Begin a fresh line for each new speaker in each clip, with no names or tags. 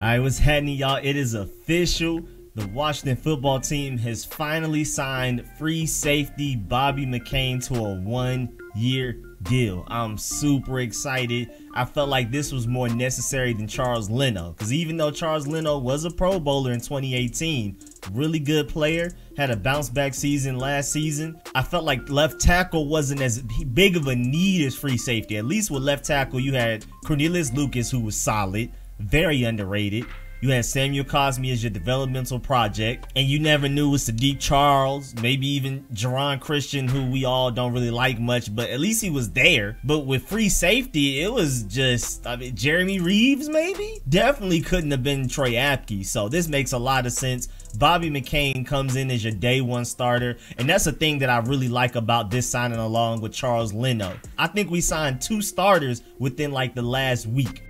Alright, what's happening, y'all? It is official. The Washington football team has finally signed free safety Bobby McCain to a 1-year deal. I'm super excited. I felt like this was more necessary than Charles Leno, because even though Charles Leno was a Pro Bowler in 2018, really good player, had a bounce back season last season, I felt like left tackle wasn't as big of a need as free safety. At least with left tackle, you had Cornelius Lucas, who was solid, very underrated. You had Samuel Cosme as your developmental project, and you never knew it was Sadiq Charles, maybe even Jerron Christian, who we all don't really like much, but at least he was there. But with free safety, it was just, I mean, Jeremy Reeves maybe? Definitely couldn't have been Troy Apke, so this makes a lot of sense. Bobby McCain comes in as your day one starter, and that's the thing that I really like about this signing along with Charles Leno. I think we signed 2 starters within like the last week.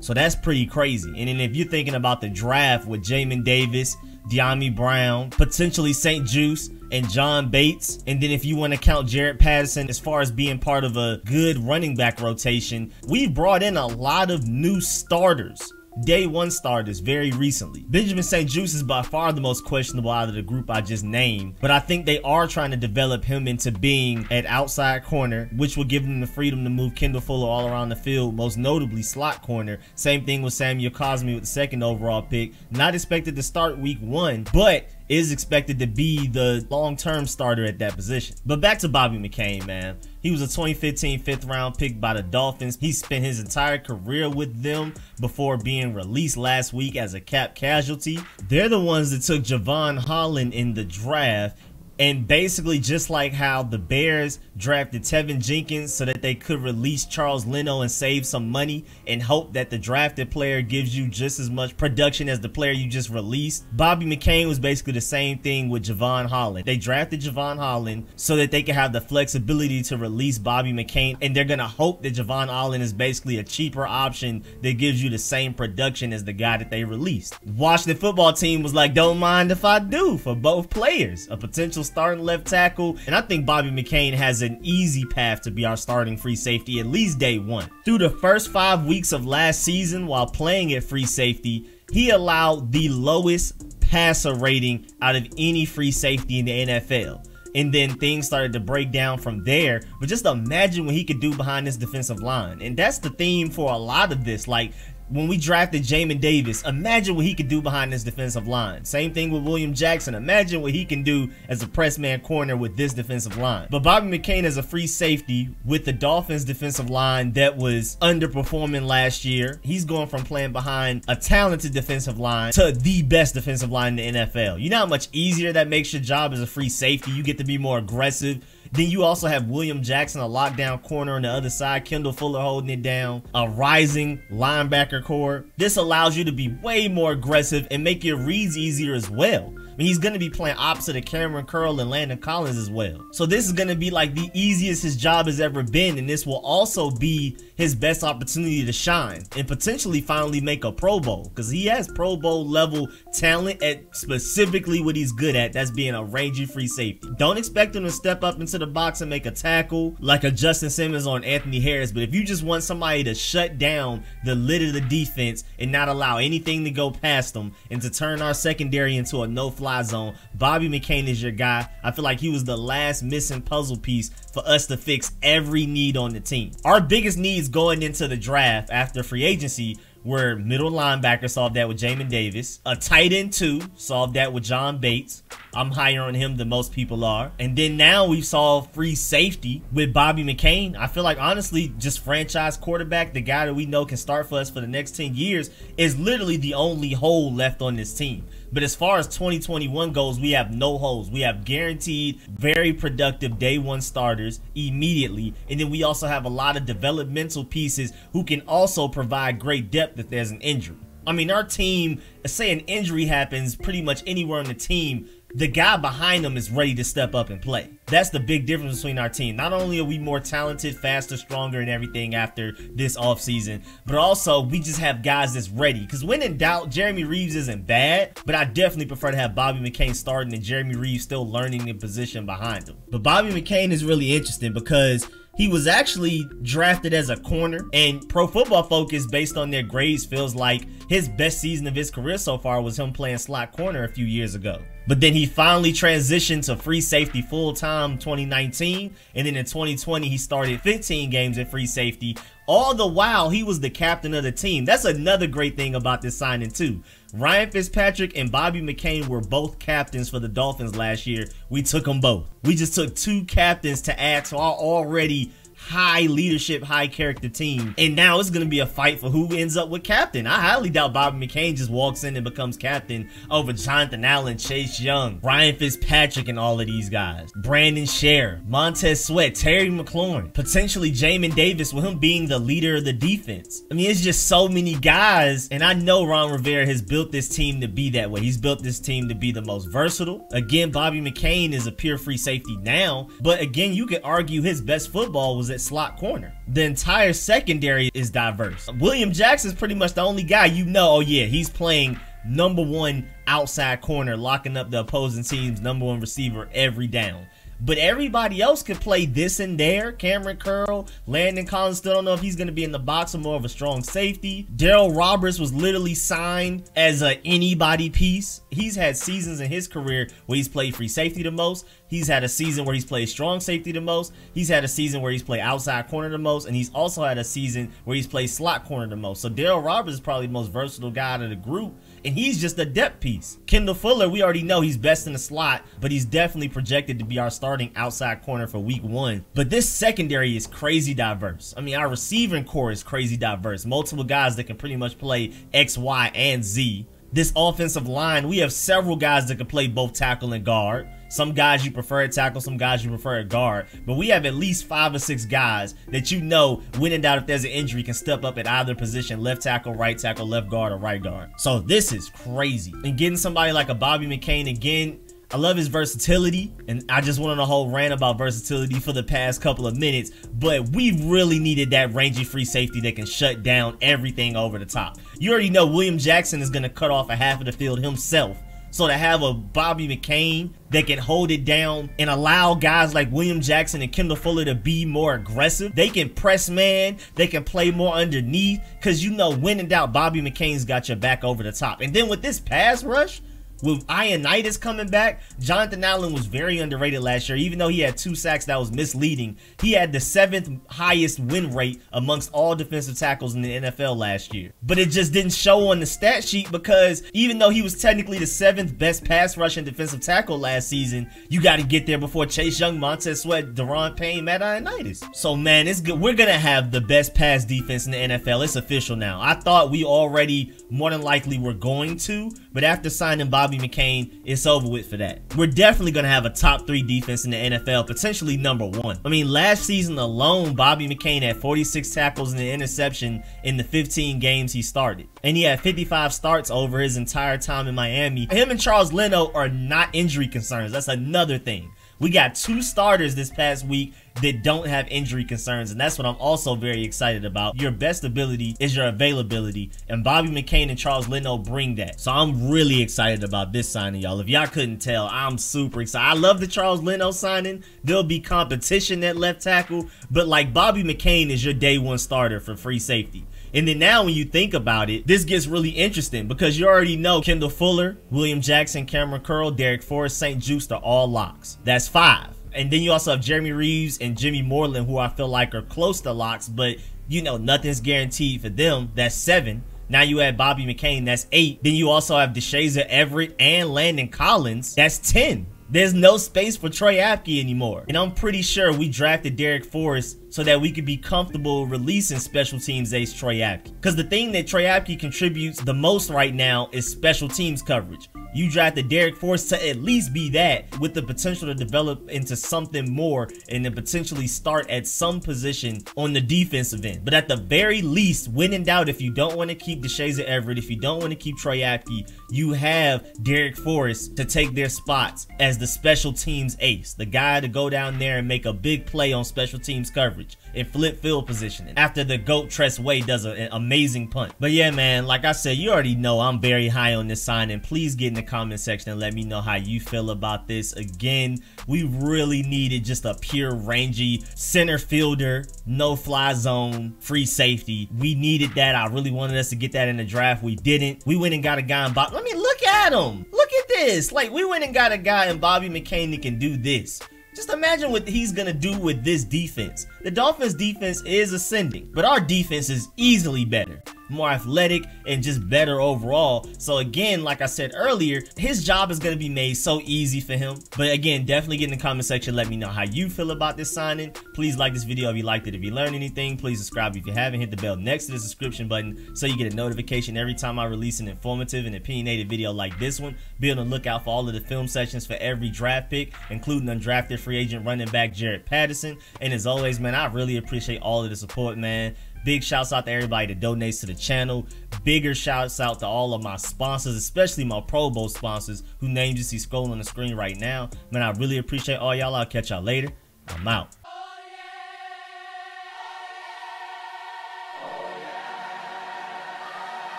So that's pretty crazy. And then if you're thinking about the draft with Jamin Davis, De'Ami Brown, potentially St. Juice, and John Bates, and then if you want to count Jared Patterson as far as being part of a good running back rotation, we've brought in a lot of new starters. Day one starters very recently. Benjamin St. Juice is by far the most questionable out of the group I just named, but I think they are trying to develop him into being at outside corner, which will give them the freedom to move Kendall Fuller all around the field, most notably slot corner. Same thing with Samuel Cosme with the 2nd overall pick. Not expected to start week 1, but is expected to be the long-term starter at that position. But back to Bobby McCain, man. He was a 2015 5th round pick by the Dolphins. He spent his entire career with them before being released last week as a cap casualty. They're the ones that took Javon Holland in the draft. And basically, just like how the Bears drafted Tevin Jenkins so that they could release Charles Leno and save some money and hope that the drafted player gives you just as much production as the player you just released, Bobby McCain was basically the same thing with Javon Holland. They drafted Javon Holland so that they could have the flexibility to release Bobby McCain, and they're going to hope that Javon Holland is basically a cheaper option that gives you the same production as the guy that they released. Washington football team was like, don't mind if I do, for both players. A potential starting left tackle, and I think Bobby McCain has an easy path to be our starting free safety at least day one. Through the first 5 weeks of last season while playing at free safety, he allowed the lowest passer rating out of any free safety in the NFL. And then things started to break down from there. But just imagine what he could do behind this defensive line. And that's the theme for a lot of this. Like, when we drafted Jamin Davis, imagine what he could do behind this defensive line. Same thing with William Jackson. Imagine what he can do as a press man corner with this defensive line. But Bobby McCain as a free safety with the Dolphins defensive line that was underperforming last year. He's going from playing behind a talented defensive line to the best defensive line in the NFL. You know how much easier that makes your job as a free safety? You get to be more aggressive. Then you also have William Jackson, a lockdown corner on the other side, Kendall Fuller holding it down, a rising linebacker core. This allows you to be way more aggressive and make your reads easier as well. I mean, he's going to be playing opposite of Cameron Curl and Landon Collins as well. So this is going to be like the easiest his job has ever been, and this will also be his best opportunity to shine and potentially finally make a Pro Bowl, because he has Pro Bowl level talent at specifically what he's good at. That's being a rangy free safety. Don't expect him to step up into the box and make a tackle like a Justin Simmons or an Anthony Harris, but if you just want somebody to shut down the lid of the defense and not allow anything to go past them and to turn our secondary into a no-fly zone, Bobby McCain is your guy. I feel like he was the last missing puzzle piece for us to fix every need on the team. Our biggest needs going into the draft after free agency were middle linebacker, solved that with Jamin Davis. A tight end 2, solved that with John Bates. I'm higher on him than most people are. And then now we've solved free safety with Bobby McCain. I feel like, honestly, just franchise quarterback, the guy that we know can start for us for the next 10 years, is literally the only hole left on this team. But as far as 2021 goes, we have no holes. We have guaranteed, very productive day one starters immediately. And then we also have a lot of developmental pieces who can also provide great depth if there's an injury. I mean, our team, say an injury happens pretty much anywhere on the team, the guy behind them is ready to step up and play. That's the big difference between our team. Not only are we more talented, faster, stronger, and everything after this offseason, but also we just have guys that's ready. Because when in doubt, Jeremy Reeves isn't bad, but I definitely prefer to have Bobby McCain starting and Jeremy Reeves still learning the position behind him. But Bobby McCain is really interesting because He was actually drafted as a corner, and Pro Football Focus, based on their grades, feels like his best season of his career so far was him playing slot corner a few years ago. But then he finally transitioned to free safety full-time in 2019, and then in 2020 he started 15 games at free safety. All the while he was the captain of the team. That's another great thing about this signing too. Ryan Fitzpatrick and Bobby McCain were both captains for the Dolphins last year. We took them both. We just took 2 captains to add to our already high leadership, high character team, and now it's gonna be a fight for who ends up with captain. I highly doubt Bobby McCain just walks in and becomes captain over Jonathan Allen, Chase Young, Ryan Fitzpatrick, and all of these guys. Brandon Scher, Montez Sweat, Terry McLaurin, potentially Jamin Davis, with him being the leader of the defense. I mean, it's just so many guys, and I know Ron Rivera has built this team to be that way. He's built this team to be the most versatile. Again, Bobby McCain is a pure free safety now, but again, you could argue his best football was at slot corner. The entire secondary is diverse. William Jackson's pretty much the only guy you know, oh yeah, he's playing #1 outside corner, locking up the opposing team's #1 receiver every down. But everybody else could play this and there. Cameron Curl, Landon Collins, still don't know if he's going to be in the box or more of a strong safety. Daryl Roberts was literally signed as a anybody piece. He's had seasons in his career where he's played free safety the most. He's had a season where he's played strong safety the most. He's had a season where he's played outside corner the most. And he's also had a season where he's played slot corner the most. So Daryl Roberts is probably the most versatile guy out of the group. And he's just a depth piece. Kendall Fuller, we already know he's best in the slot, but he's definitely projected to be our starting outside corner for week 1. But this secondary is crazy diverse. I mean, our receiving core is crazy diverse. Multiple guys that can pretty much play X, Y, and Z. This offensive line, we have several guys that can play both tackle and guard. Some guys you prefer at tackle, some guys you prefer at guard. But we have at least 5 or 6 guys that you know, when in doubt, if there's an injury, can step up at either position, left tackle, left guard, or right guard. So this is crazy. And getting somebody like a Bobby McCain, again, I love his versatility, and I just went on a whole rant about versatility for the past couple of minutes, but we really needed that rangy free safety that can shut down everything over the top. You already know William Jackson is going to cut off a half of the field himself. So to have a Bobby McCain that can hold it down and allow guys like William Jackson and Kendall Fuller to be more aggressive, they can press man, they can play more underneath, because you know, when in doubt, Bobby McCain's got your back over the top. And then with this pass rush, with Ioannidis coming back, Jonathan Allen was very underrated last year. Even though he had 2 sacks, that was misleading. He had the 7th highest win rate amongst all defensive tackles in the NFL last year. But it just didn't show on the stat sheet, because even though he was technically the 7th best pass rushing defensive tackle last season, you got to get there before Chase Young, Montez Sweat, Daron Payne, Matt Ioannidis. So man, it's good. We're going to have the best pass defense in the NFL. It's official now. I thought we already more than likely were going to, but after signing Bobby McCain, it's over with for that. We're definitely going to have a top 3 defense in the NFL, potentially #1. I mean, last season alone, Bobby McCain had 46 tackles and an interception in the 15 games he started. And he had 55 starts over his entire time in Miami. Him and Charles Leno are not injury concerns. That's another thing. We got 2 starters this past week that don't have injury concerns, and that's what I'm also very excited about. Your best ability is your availability, and Bobby McCain and Charles Leno bring that. So I'm really excited about this signing, y'all. If y'all couldn't tell, I'm super excited. I love the Charles Leno signing. There'll be competition at left tackle, but like, Bobby McCain is your day 1 starter for free safety. And then now when you think about it, this gets really interesting, because you already know Kendall Fuller, William Jackson, Cameron Curl, Derek Forrest, St. Juste are all locks. That's 5. And then you also have Jeremy Reeves and Jimmy Moreland, who I feel like are close to locks, but you know, nothing's guaranteed for them. That's 7. Now you add Bobby McCain, that's 8. Then you also have DeShazer Everett and Landon Collins, that's 10. There's no space for Troy Apke anymore. And I'm pretty sure we drafted Derek Forrest so that we could be comfortable releasing special teams ace Troy Apke. Because the thing that Troy Apke contributes the most right now is special teams coverage. You drafted Derek Forrest to at least be that, with the potential to develop into something more and then potentially start at some position on the defensive end. But at the very least, when in doubt, if you don't want to keep DeShazer Everett, if you don't want to keep Troy Apke, you have Derek Forrest to take their spots as the special teams ace, the guy to go down there and make a big play on special teams coverage and flip field positioning after the GOAT Tress Way does an amazing punt. But yeah, man, like I said, you already know I'm very high on this signing. Please get in the comment section and let me know how you feel about this. Again, we really needed just a pure rangy center fielder, no fly zone, free safety. We needed that. I really wanted us to get that in the draft. We didn't. We went and got a guy in Bobby. I mean, look at him. Look at this. Like, we went and got a guy in Bobby McCain that can do this. Just imagine what he's going to do with this defense. The Dolphins defense is ascending, but our defense is easily better, more athletic, and just better overall. So again, like I said earlier, his job is going to be made so easy for him. But again, definitely get in the comment section. Let me know how you feel about this signing. Please like this video if you liked it. If you learned anything, please subscribe if you haven't. Hit the bell next to the subscription button so you get a notification every time I release an informative and opinionated video like this one. Be on the lookout for all of the film sections for every draft pick, including undrafted free agent running back Jarrett Patterson. And as always, man, I really appreciate all of the support, man. Big shouts out to everybody that donates to the channel. Bigger shouts out to all of my sponsors, especially my Pro Bowl sponsors, whose names you see scrolling on the screen right now. Man, I really appreciate all y'all. I'll catch y'all later. I'm out.